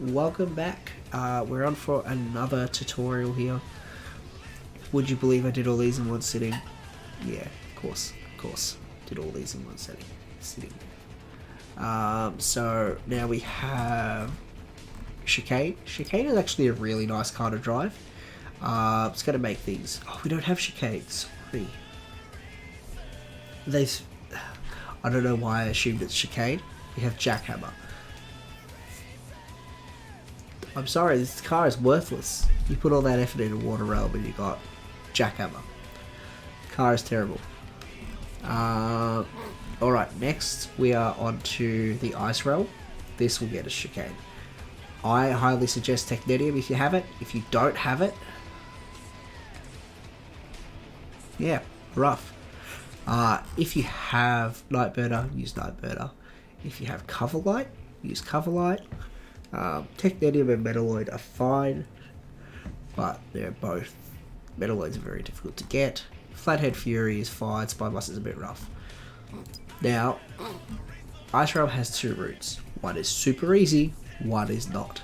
welcome back. We're on for another tutorial here. Would you believe I did all these in one sitting? Yeah, of course. Did all these in one sitting. So now we have Chicane. Chicane is actually a really nice car to drive. It's going to make things... Oh, we don't have Chicane, sorry. I don't know why I assumed it's Chicane. We have Jackhammer. I'm sorry, this car is worthless. You put all that effort into Water Realm and you got Jackhammer. Car is terrible. Alright, next we are on to the Ice Realm. This will get us Chicane. I highly suggest Technetium if you have it. If you don't have it, yeah, rough. If you have Nightbirder, use Nightbirder. If you have Coverlight, use Coverlight. Technetium and Metalloid are fine, but they're both... Metalloids are very difficult to get. Flathead Fury is fine, Spybus is a bit rough. Now, Ice Realm has two routes. One is super easy, one is not.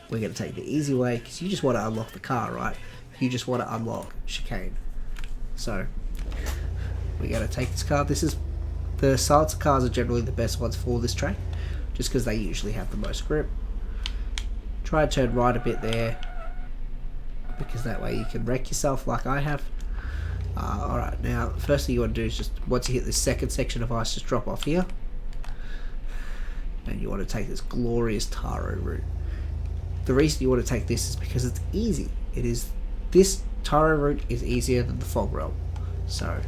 We're going to take the easy way, because you just want to unlock the car, right? You just want to unlock Chicane. So, we're going to take this car. The silencer cars are generally the best ones for this track, just because they usually have the most grip. Try and turn right a bit there, because that way you can wreck yourself like I have. Alright, now the first thing you want to do is just, once you hit this second section of ice, just drop off here. And you want to take this glorious Taro route. The reason you want to take this is because it's easy. This Taro route is easier than the Fog Realm. So,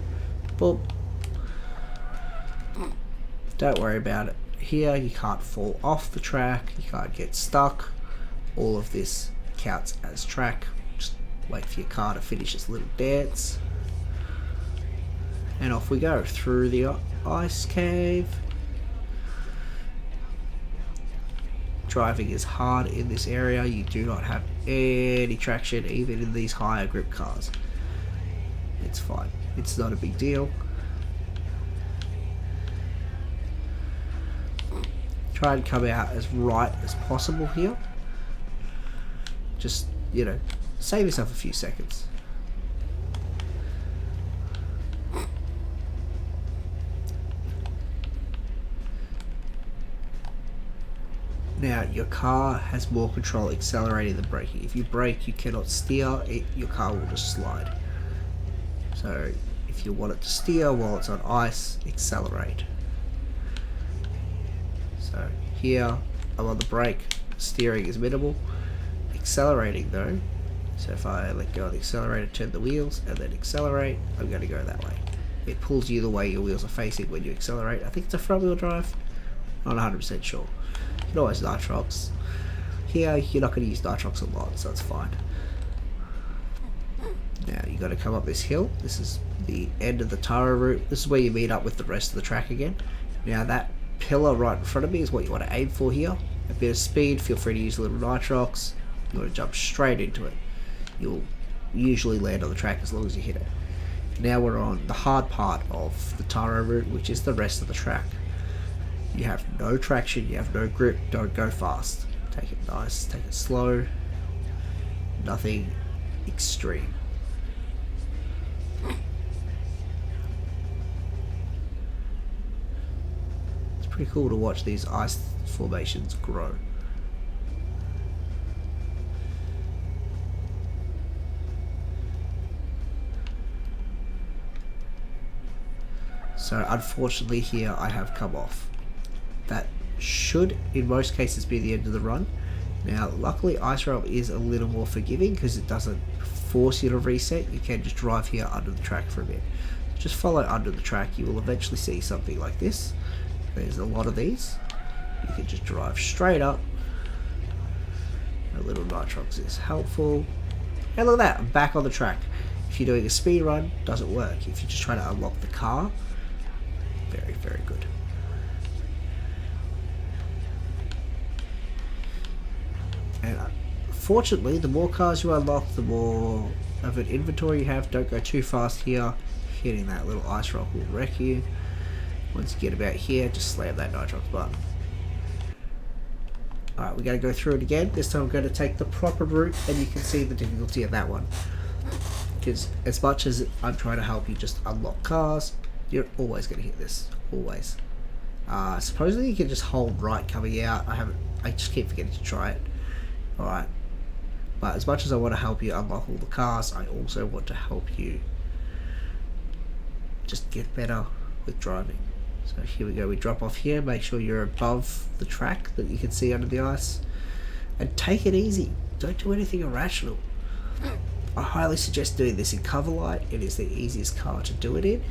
boom. Don't worry about it. Here you can't fall off the track, you can't get stuck. All of this counts as track. Just wait for your car to finish its little dance. And off we go through the ice cave. Driving is hard in this area. You do not have any traction even in these higher grip cars. It's fine. It's not a big deal. Try and come out as right as possible here. Just, save yourself a few seconds. Now, your car has more control accelerating than braking. If you brake, you cannot steer, your car will just slide. So, if you want it to steer while it's on ice, accelerate. So, here, I'm on the brake, steering is minimal. Accelerating though, so if I let go of the accelerator, turn the wheels, and then accelerate, I'm going to go that way. It pulls you the way your wheels are facing when you accelerate. I think it's a front wheel drive, not 100% sure. You can always Nitrox. Here, you're not going to use Nitrox a lot, so it's fine. Now, you got to come up this hill. This is the end of the Taro route. This is where you meet up with the rest of the track again. Now, that pillar right in front of me is what you want to aim for here. A bit of speed, feel free to use a little Nitrox. You want to jump straight into it. You'll usually land on the track as long as you hit it. Now we're on the hard part of the Taro route, which is the rest of the track. You have no traction, you have no grip, don't go fast. Take it nice, take it slow. Nothing extreme. It's pretty cool to watch these ice formations grow. So unfortunately here I have come off. That should in most cases be the end of the run. Now luckily Ice Realm is a little more forgiving because it doesn't force you to reset. You can just drive here under the track for a bit. Just follow under the track, you will eventually see something like this. There's a lot of these. You can just drive straight up. A little Nitrox is helpful. And look at that, I'm back on the track. If you're doing a speed run, doesn't work. If you're just trying to unlock the car, very, very good. And fortunately, the more cars you unlock, the more of an inventory you have. Don't go too fast here. Hitting that little ice rock will wreck you. Once you get about here, just slam that Nitrox button. Alright, we're going to go through it again. This time I'm going to take the proper route, and you can see the difficulty of that one. Because as much as I'm trying to help you just unlock cars, you're always going to hit this. Always. Supposedly you can just hold right coming out. I just keep forgetting to try it. Alright. But as much as I want to help you unlock all the cars, I also want to help you just get better with driving. So here we go, we drop off here, make sure you're above the track that you can see under the ice, and take it easy, don't do anything irrational. I highly suggest doing this in Coverlight. It is the easiest car to do it in,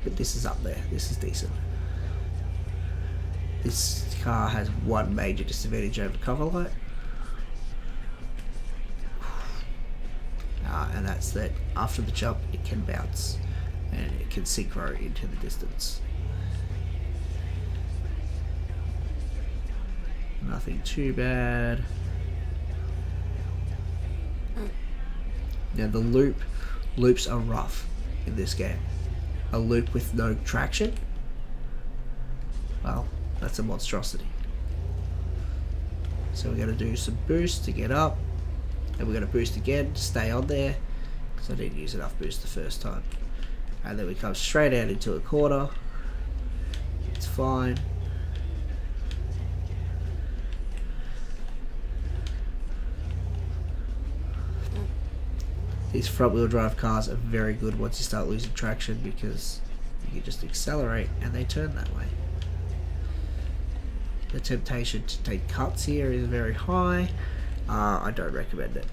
but this is up there, this is decent. This car has one major disadvantage over Coverlight, and that's that after the jump it can bounce, and it can synchro into the distance. Nothing too bad. Now the loops are rough in this game. A loop with no traction, well, that's a monstrosity. So we're going to do some boost to get up, and we're going to boost again to stay on there, because I didn't use enough boost the first time. And then we come straight out into a corner. It's fine. These front wheel drive cars are very good once you start losing traction, because you can just accelerate and they turn that way. The temptation to take cuts here is very high. I don't recommend it.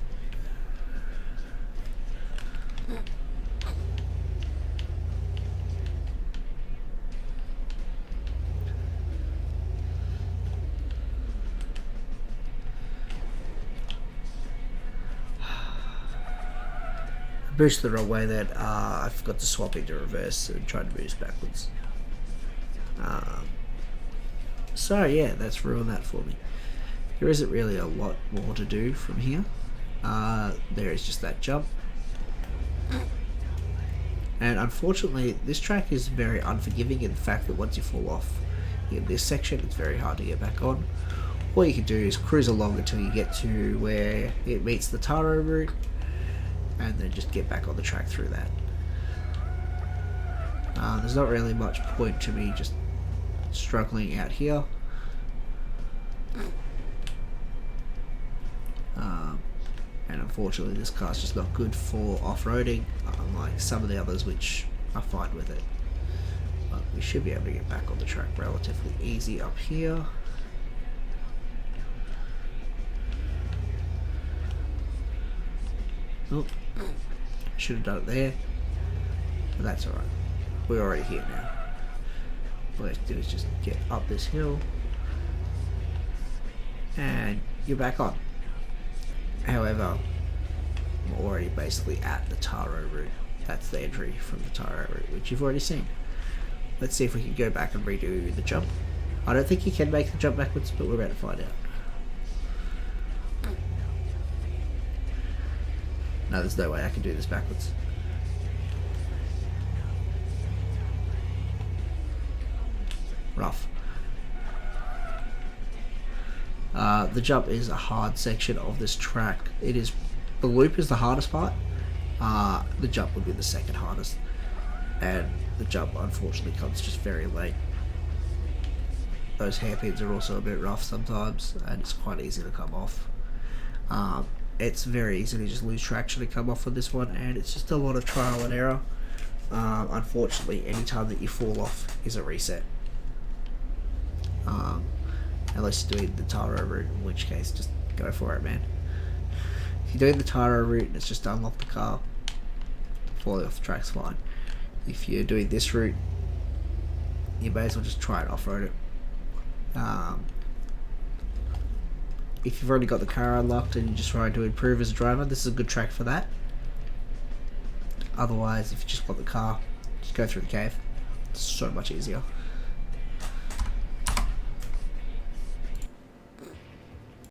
Boost the wrong way then. I forgot to swap into reverse and try to boost backwards. So yeah, that's ruined that for me. There isn't really a lot more to do from here. There is just that jump. And unfortunately, this track is very unforgiving in the fact that once you fall off in this section, it's very hard to get back on. All you can do is cruise along until you get to where it meets the Taro route, and then just get back on the track through that. There's not really much point to me just struggling out here. And unfortunately this car's just not good for off-roading, unlike some of the others which are fine with it. But we should be able to get back on the track relatively easy up here. Oh, should have done it there, but that's alright. We're already here now. All we have to do is just get up this hill, and you're back on. However, I'm already basically at the Taro route. That's the entry from the Taro route, which you've already seen. Let's see if we can go back and redo the jump. I don't think you can make the jump backwards, but we're about to find out. No, there's no way I can do this backwards. Rough. The jump is a hard section of this track. It is, the loop is the hardest part. The jump would be the second hardest, and the jump unfortunately comes just very late. Those hairpins are also a bit rough sometimes, and it's quite easy to come off. It's very easy to just lose traction and come off on this one, and it's just a lot of trial and error. Unfortunately, any time that you fall off is a reset. Unless you're doing the Taro route, in which case just go for it, man. If you're doing the Taro route, it's just to unlock the car. Falling off the track's fine. If you're doing this route, you may as well just try and off-road it. If you've already got the car unlocked and you're just trying to improve as a driver, this is a good track for that. Otherwise, if you just want the car, just go through the cave. It's so much easier.